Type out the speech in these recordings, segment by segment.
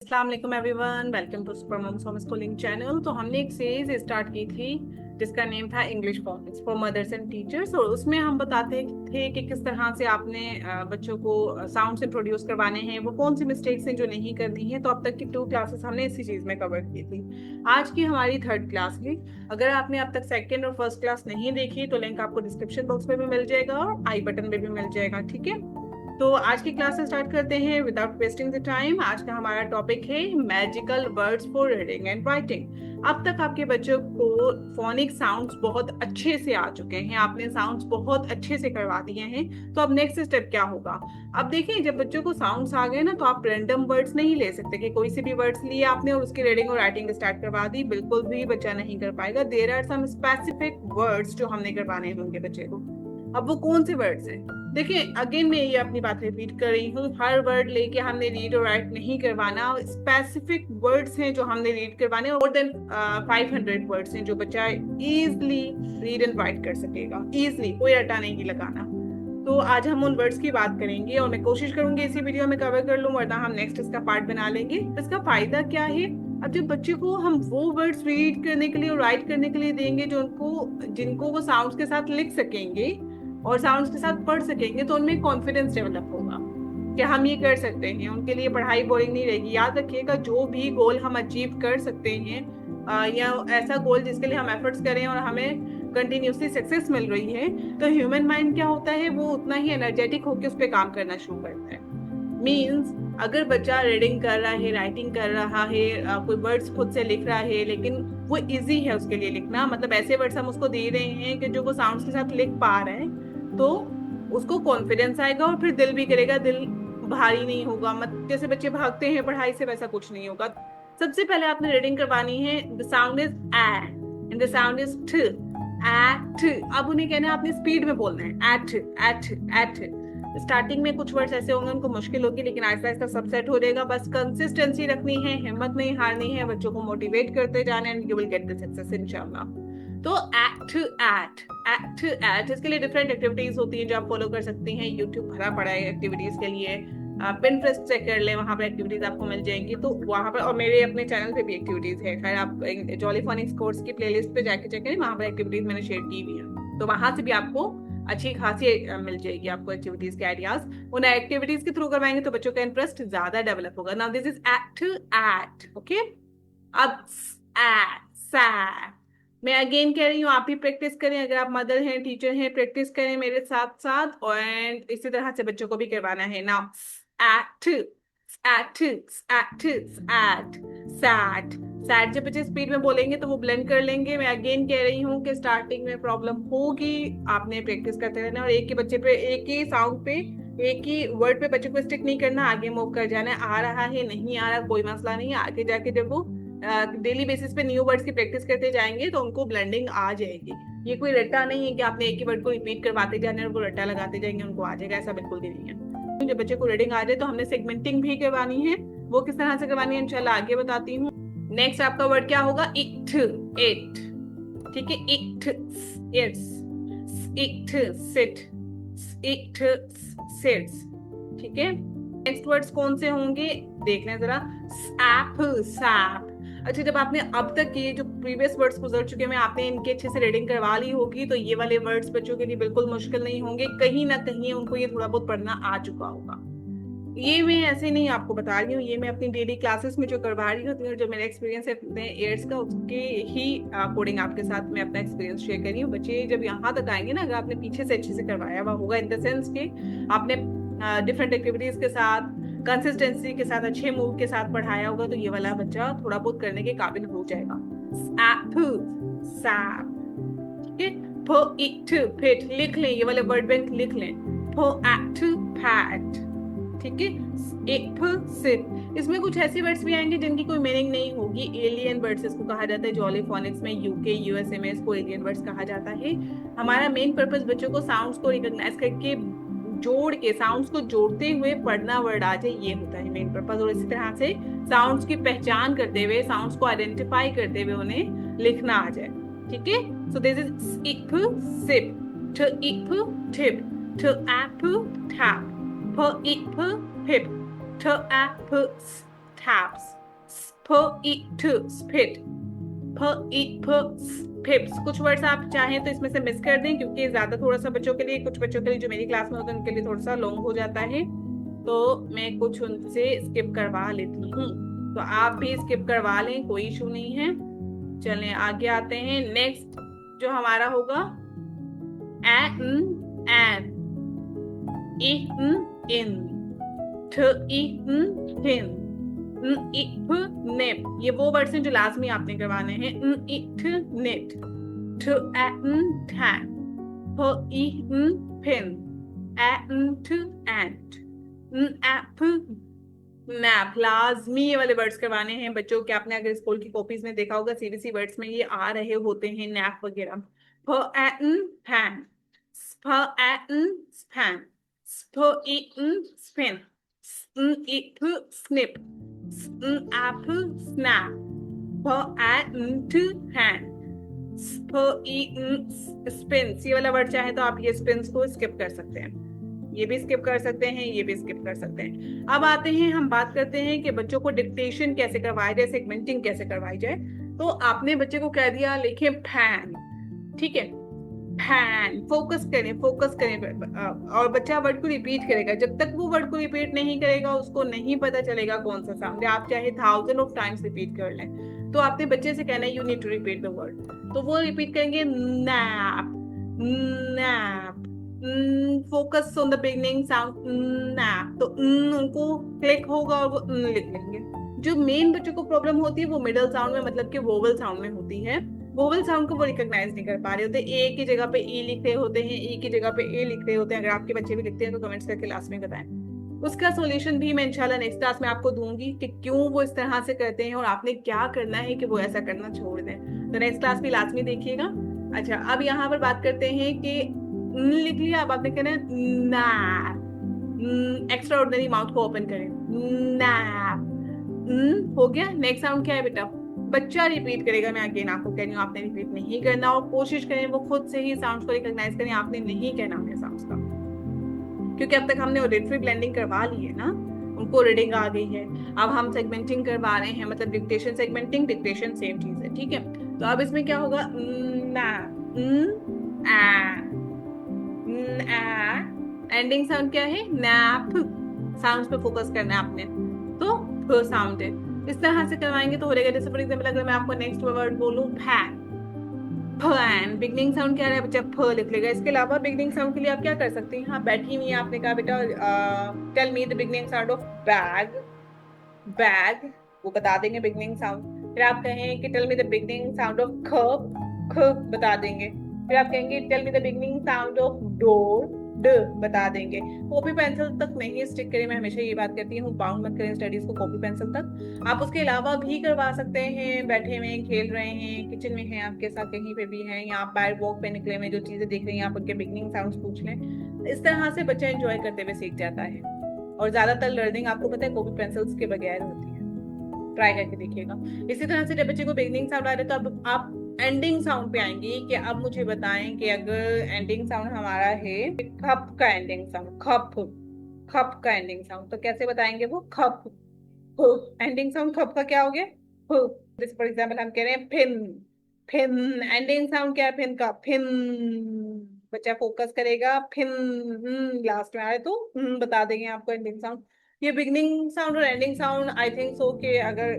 अस्सलाम वालेकुम everyone, welcome to super moms home schooling channel. तो हमने एक सीरीज स्टार्ट की थी जिसका नेम था English forms for mothers and teachers, और उसमें हम बताते थे कि किस तरह से आपने बच्चों को साउंड्स इंट्रोड्यूस करवाने हैं, वो कौन सी मिस्टेक्स हैं जो नहीं करनी है। तो अब तक की 2 क्लासेस हमने इसी चीज में कवर की थी। आज की हमारी 3rd क्लास है। अगर आपने अब तक 2nd और 1st क्लास नहीं देखी तो लिंक आपको डिस्क्रिप्शन बॉक्स में भी मिल जाएगा और आई बटन में भी मिल जाएगा, ठीक है। तो आज की क्लास स्टार्ट करते हैं विदाउट वेस्टिंग द टाइम। आज का हमारा टॉपिक है magical words for reading and writing. अब तक आपके बच्चों को फोनिक साउंड्स बहुत अच्छे से आ चुके हैं, आपने साउंड्स बहुत अच्छे से करवा दिए हैं। तो अब नेक्स्ट स्टेप क्या होगा? अब देखिए, जब बच्चों को साउंड्स आ गए ना, तो आप रैंडम वर्ड्स नहीं ले सकते कि कोई से भी वर्ड्स लिए आपने और उसकी रीडिंग और राइटिंग स्टार्ट करवा दी। बिल्कुल भी बच्चा नहीं कर पाएगा। There are some specific words जो हमने करवाने होंगे बच्चे को। अब वो कौन से वर्ड्स हैं? देखिए, अगेन मैं ये अपनी बात रिपीट कर रही हूँ, हर वर्ड लेके हमने रीड और राइट नहीं करवाना। स्पेसिफिक वर्ड्स हैं जो हमने रीड करवाने, और देन 500 वर्ड्स हैं जो बच्चा इजीली रीड एंड राइट कर सकेगा, इजीली, कोई रटा नहीं लगाना। तो आज हम उन वर्ड्स की बात करेंगे और मैं कोशिश करूंगी इसी वीडियो में कवर कर लूं, वरना हम नेक्स्ट इसका पार्ट बना लेंगे। इसका फायदा क्या है? अब जब बच्चे को हम वो वर्ड्स रीड करने के लिए और राइट करने के लिए देंगे जिनको वो साउंड्स के साथ लिख सकेंगे और साउंड्स के साथ पढ़ सकेंगे, तो उनमें कॉन्फिडेंस डेवलप होगा कि हम ये कर सकते हैं। उनके लिए पढ़ाई बोरिंग नहीं रहेगी। याद रखिएगा, जो भी गोल हम अचीव कर सकते हैं या ऐसा गोल जिसके लिए हम एफर्ट्स करें और हमें कंटिन्यूसली सक्सेस मिल रही है, तो ह्यूमन माइंड क्या होता है, वो उतना ही एनर्जेटिक होकर उस पर काम करना शुरू करता है। मीन्स अगर बच्चा रीडिंग कर रहा है, राइटिंग कर रहा है, कोई वर्ड्स खुद से लिख रहा है, लेकिन वो इजी है उसके लिए लिखना, मतलब ऐसे वर्ड्स हम उसको दे रहे हैं कि जो वो साउंड्स के साथ लिख पा रहे हैं, तो उसको कॉन्फिडेंस आएगा और फिर दिल भी करेगा, दिल भारी नहीं होगा। मत जैसे बच्चे भागते हैं पढ़ाई से, वैसा कुछ नहीं होगा। सबसे पहले आपने रीडिंग करवानी है। The sound is A and the sound is ठ, एट। अब उन्हें कहना है, आपने स्पीड में बोलना है, एट एट एट। स्टार्टिंग में कुछ वर्ड्स ऐसे होंगे उनको मुश्किल होगी, लेकिन आहिस्ता आहिस्ता सब सेट हो जाएगा। बस कंसिस्टेंसी रखनी है, हिम्मत नहीं हारनी है, बच्चों को मोटिवेट करते जाना, and you will get the success इंशाल्लाह। तो एट इसके लिए डिफरेंट एक्टिविटीज होती हैं जो आप फॉलो कर सकती हैं। यूट्यूब भरा पड़ा है एक्टिविटीज के लिए। पिंटरेस्ट चेक कर ले, वहां पर एक्टिविटीज आपको मिल जाएंगी। तो वहां पर, और मेरे अपने चैनल पे भी एक्टिविटीज है। खैर, आप जॉली फोनिक्स कोर्स की प्लेलिस्ट पे जाके चेक करें, वहां पर एक्टिविटीज मैंने शेयर की भी है, तो वहां से भी आपको अच्छी खासी मिल जाएगी आपको एक्टिविटीज के आइडियाज। उन एक्टिविटीज के थ्रू करवाएंगे तो बच्चों का इंटरेस्ट ज्यादा डेवलप होगा। Now this is at, okay. अब सैट, मैं अगेन कह रही हूँ, आप भी प्रैक्टिस करें। अगर आप मदर हैं, टीचर हैं, प्रैक्टिस करें मेरे साथ साथ, और इसी तरह से बच्चों को भी करवाना है। Now at at at at sat. Sat जब बच्चे स्पीड में बोलेंगे तो वो ब्लेंड कर लेंगे। मैं अगेन कह रही हूँ कि स्टार्टिंग में प्रॉब्लम होगी, आपने प्रैक्टिस करते रहना, और एक ही बच्चे पे, एक ही साउंड पे, एक ही वर्ड पे बच्चे को स्टिक नहीं करना, आगे मूव कर जाना है। आ रहा है, नहीं आ रहा, कोई मसला नहीं है। आगे जाके जब वो डेली बेसिस पे न्यू वर्ड्स की प्रैक्टिस करते जाएंगे तो उनको ब्लेंडिंग आ जाएगी। ये कोई रट्टा नहीं है कि आपने एक ही वर्ड को रिपीट करवाते जाने और उनको रट्टा लगाते जाएंगे उनको आ जाएगा, ऐसा बिल्कुल भी नहीं है। जब बच्चे को रीडिंग आ जाए तो हमने सेगमेंटिंग भी करवानी है। वो किस तरह से करवानी है इंशाल्लाह आगे बताती हूँ। नेक्स्ट आपका वर्ड क्या होगा? इट, इट, ठीक है। It, it's, it, sit, it, sits, ठीक है। नेक्स्ट वर्ड्स कौन से होंगे देख लें जरा। SAP, SAP. अच्छा, जब आपने अब तक ये जो प्रीवियस वर्ड्स गुजर चुके हैं, आपने इनकी अच्छे से रीडिंग करवा ली होगी, तो ये वाले वर्ड्स बच्चों के लिए बिल्कुल मुश्किल नहीं होंगे। कहीं ना कहीं उनको ये थोड़ा बहुत पढ़ना आ चुका होगा। ये मैं ऐसे नहीं आपको बता रही हूँ, ये मैं अपनी डेली क्लासेस में जो करवा रही हूँ, जो मेरा एक्सपीरियंस है अपने ईयर्स का, उसके ही अकॉर्डिंग आपके साथ मैं अपना एक्सपीरियंस शेयर कर रही हूँ। बच्चे जब यहाँ तक आएंगे ना, अगर आपने पीछे से अच्छे से करवाया हुआ होगा, इन द सेंस कि आपने डिफरेंट एक्टिविटीज के साथ, कंसिस्टेंसी के साथ, अच्छे मूव के साथ पढ़ाया होगा, तो ये वाला बच्चा थोड़ा बहुत करने के काबिल हो जाएगा। सैप, ठीक है। फिट लिख लें, ये वाले वर्ड बैंक लिख लें। पैट, ठीक है। एक सिप। इसमें कुछ ऐसे वर्ड्स भी आएंगे जिनकी कोई मीनिंग नहीं होगी। एलियन वर्ड्स इसको कहा जाता है। जॉली फोनिक्स में, यूके, यूएसए में इसको एलियन वर्ड्स कहा जाता है। हमारा मेन पर्पस बच्चों को साउंड्स को रिकॉग्नाइज करके, जोड़ के, साउंड्स को जोड़ते हुए पढ़ना वर्ड आ जाए, ये होता है मेन पर्पस। और इसी तरह से साउंड्स की पहचान करते हुए, साउंड्स को आइडेंटिफाई करते हुए उन्हें लिखना आ जाए, ठीक है। सो दिस इज इप, सिप, ट इप, टिप, ट एप, टैप, प इप, पिप, ट app, taps. Spit, spit. Pips. कुछ वर्ड्स आप चाहें तो इसमें से मिस कर दें, क्योंकि ज्यादा थोड़ा सा बच्चों के लिए, कुछ बच्चों के लिए जो मेरी क्लास में होते हैं उनके लिए थोड़ा सा लॉन्ग हो जाता है, तो मैं कुछ उनसे स्किप करवा लेती हूँ। तो आप भी स्किप करवा लें, कोई इशू नहीं है। चलें आगे आते हैं। नेक्स्ट जो हमारा होगा an, in, thin, if, nap. ये वो वर्ड्स हैं जो लाजमी आपने करवाने हैं। It, net, tan, pin, ant, app, nap. लाजमी ये वाले वर्ड्स करवाने हैं बच्चों के। आपने अगर स्कूल की कॉपीज में देखा होगा, सीबीएसई वर्ड्स में ये आ रहे होते हैं, नैप वगैरह। Fan, span, spin, snip, app, snap, hand, spins. ये वाला वर्ड चाहे तो आप ये स्पिन्स को स्किप कर सकते हैं, ये भी स्किप कर सकते हैं, ये भी स्किप कर सकते हैं। अब आते हैं, हम बात करते हैं कि बच्चों को डिक्टेशन कैसे करवाया जाए, सेगमेंटिंग कैसे करवाई जाए। तो आपने बच्चे को कह दिया लिखे फैन, ठीक है, फैन। फोकस करें, फोकस करें, और बच्चा वर्ड को रिपीट करेगा। जब तक वो वर्ड को रिपीट नहीं करेगा उसको नहीं पता चलेगा कौन सा साउंड है। आप चाहे 1000 ऑफ टाइम्स रिपीट कर लें, तो आपने बच्चे से कहना है you need to repeat the word, तो वो रिपीट करेंगे nap, nap. Focus on the beginning sound nap, तो उनको क्लिक होगा और वो लिख लेंगे। जो मेन बच्चों को प्रॉब्लम होती है वो मिडल साउंड में, मतलब कि वोवल साउंड में होती है। वोवल साउंड को वो रिकॉग्नाइज नहीं कर पा रहे होते, ए की जगह पे ई लिख रहे होते हैं, ई की जगह पे ए लिख रहे होते हैं। अगर आपके बच्चे भी लिखते हैं तो कमेंट्स करके लास्ट में बताएं। उसका सॉल्यूशन भी मैं इंशाल्लाह नेक्स्ट क्लास में आपको दूंगी कि क्यों वो इस तरह से करते हैं और आपने क्या करना है कि वो ऐसा करना छोड़ दें। तो नेक्स्ट क्लास भी लाजमी देखिएगा। अच्छा, अब यहाँ पर बात करते हैं कि लिख लिया, अब आपने कहना है नैप। एक्स्ट्रा ऑर्डिनरी माउथ को ओपन करें, नैप। हो गया। नेक्स्ट साउंड क्या है बेटा? बच्चा रिपीट करेगा, मैं अगेन आपको कह रही हूँ आपने रिपीट नहीं करना, और कोशिश करें वो खुद से ही साउंड्स को रिकॉग्नाइज करें, आपने नहीं कहना अपने साउंड्स का, क्योंकि अब तक हमने ऑडिटरी ब्लेंडिंग करवा ली है ना, उनको रीडिंग आ गई है। अब हम सेगमेंटिंग करवा रहे हैं, मतलब डिक्टेशन सेगमेंटिंग, डिक्टेशन सेम चीज है, ठीक है। तो अब इसमें क्या होगा, ना, एंडिंग साउंड क्या है, नैप। साउंड्स पे फोकस करना है आपने, तो साउंड है, इस तरह से करवाएंगे तो हो जाएगा। जैसे फॉर एग्जाम्पल अगर मैं आपको नेक्स्ट वर्ड बोलूं फैन, फैन, बिगनिंग साउंड क्या है बच्चा, फ लिख लेगा। इसके अलावा बिगनिंग साउंड के लिए आप क्या कर सकते हैं, हाँ बैठी हुई है, आपने कहा बेटा tell me the beginning sound of bag, bag, वो बता देंगे बिगनिंग साउंड। फिर आप कहें कि tell me the beginning sound of cup, ख बता देंगे। फिर आप कहेंगे tell me the beginning sound of door, ड बता देंगे। कॉपी पेंसिल तक नहीं स्टिक करें, मैं हमेशा ये बात कहती हूँ, बाउंड मत करें स्टडीज को कॉपी पेंसिल तक। आप उसके अलावा भी करवा सकते हैं, बैठे हुए खेल रहे हैं, किचन में हैं आपके साथ, कहीं पे भी हैं, या आप बाहर वॉक पे निकले में जो चीजें देख रही हैं आप उनके बिगनिंग साउंड्स पूछ लें। इस तरह से बच्चा एंजॉय करते हुए सीख जाता है। और ज्यादातर लर्निंग आपको पता है कॉपी पेंसिल्स के बगैर होती है, ट्राई करके देखिएगा। इसी तरह से जब बच्चे को बिगनिंग साउंड आ रहा है तो अब आप एंडिंग साउंड पे आएंगे कि अब मुझे बताएं कि अगर एंडिंग साउंड हमारा है खप का एंडिंग साउंड, खप, खप का एंडिंग साउंड, तो कैसे बताएंगे वो, खप, एंडिंग साउंड खप का क्या हो गया, जैसे फॉर एग्जाम्पल हम कह रहे हैं फिन, फिन, एंडिंग साउंड क्या है फिन का, फिन। बच्चा फोकस करेगा, फिन, लास्ट में आए तो बता देंगे आपको एंडिंग साउंड। ये बिगनिंग साउंड और ending sound I think so कि अगर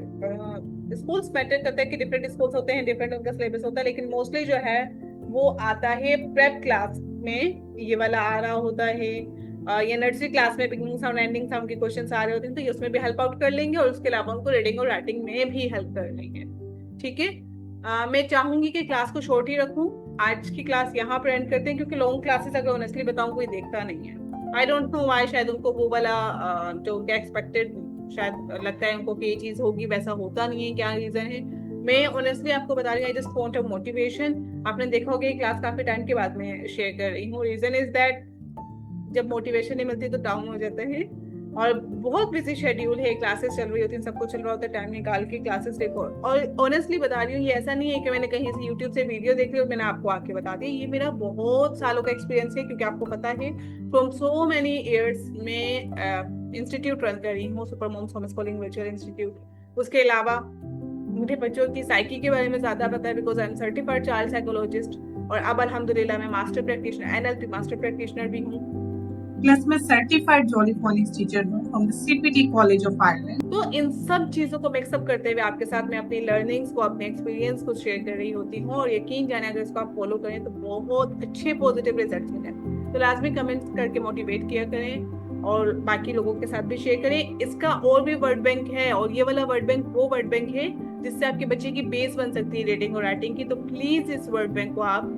स्कूल्स मैटर करते हैं कि डिफरेंट स्कूल्स होते हैं, डिफरेंट उनका सिलेबस होता है, लेकिन मोस्टली जो है वो आता है प्रेप क्लास में, ये वाला आ रहा होता है, या नर्सरी क्लास में बिगनिंग साउंड एंडिंग साउंड के क्वेश्चन आ रहे होते हैं, तो ये उसमें भी हेल्प आउट कर लेंगे, और उसके अलावा उनको रीडिंग और राइटिंग में भी हेल्प कर लेंगे, ठीक है। मैं चाहूंगी कि क्लास को शॉर्ट ही रखूं, आज की क्लास यहाँ पर एंड करते हैं, क्योंकि लॉन्ग क्लासेस अगर ऑनेस्टली बताऊं कोई देखता नहीं है। आई डोंट नो व्हाई, शायद उनको वो वाला जो उनका एक्सपेक्टेड शायद लगता है उनको कि ये चीज होगी, वैसा होता नहीं है, क्या रीजन है। मैं ऑनेस्टली आपको बता रही हूँ, I just want a motivation. आपने देखा होगा क्लास काफी टाइम के बाद में शेयर कर रही हूँ, रीजन इज दैट जब मोटिवेशन नहीं मिलती तो डाउन हो जाते हैं, और बहुत बिजी शेड्यूल है, क्लासेस चल रही होती हैं, सब कुछ चल रहा होता है, टाइम निकाल के क्लासेस देखो। और ऑनेस्टली बता रही हूँ, ये ऐसा नहीं है कि मैंने कहीं से यूट्यूब से वीडियो देख ली और मैंने आपको आके बता दी, ये मेरा बहुत सालों का एक्सपीरियंस है, क्योंकि आपको पता है फ्रॉम सो मेनी ईयर्स में इंस्टीट्यूट रन कर रही हूँ, super moms home schooling virtual institute. उसके अलावा मुझे बच्चों की साइकी के बारे में ज़्यादा पता है, because I am certified child psychologist, और अब अल्हम्दुलिल्लाह मैं master practitioner, NLP master practitioner भी हूँ। प्लस मैं सर्टिफाइड जॉली फोनिक्स टीचर हूँ from the CPT college of Ireland. तो इन सब चीज़ों को मिक्सअप करते हुए आपके साथ मैं अपनी लर्निंग्स को, अपने एक्सपीरियंस को शेयर कर रही होती हूँ, और यकीन जाने अगर इसको आप फॉलो करें तो बहुत अच्छे पॉजिटिव रिजल्ट मिलें। तो लाजमी कमेंट करके मोटिवेट किया करें और बाकी लोगों के साथ भी शेयर करें। इसका और भी वर्ड बैंक है, और ये वाला वर्ड बैंक वो वर्ड बैंक है जिससे आपके बच्चे की बेस बन सकती है रीडिंग और राइटिंग की। तो प्लीज इस वर्ड बैंक को आप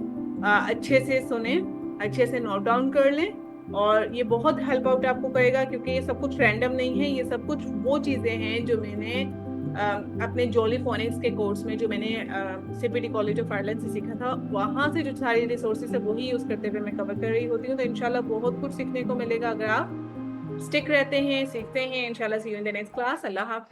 अच्छे से सुने, अच्छे से नोट डाउन कर लें, और ये बहुत हेल्प आउट आपको करेगा, क्योंकि ये सब कुछ रैंडम नहीं है। ये सब कुछ वो चीजें हैं जो मैंने अपने जॉली फोनिक्स के कोर्स में, जो मैंने सीपीटी कॉलेज ऑफ आयरलैंड से सीखा था, वहां से जो सारी रिसोर्सेज है वही यूज करते हुए मैं कवर कर रही होती हूँ। तो इंशाल्लाह बहुत कुछ सीखने को मिलेगा अगर आप स्टिक रहते हैं, सीखते हैं। इंशाल्लाह see you in the next class. अल्लाह हाफिज।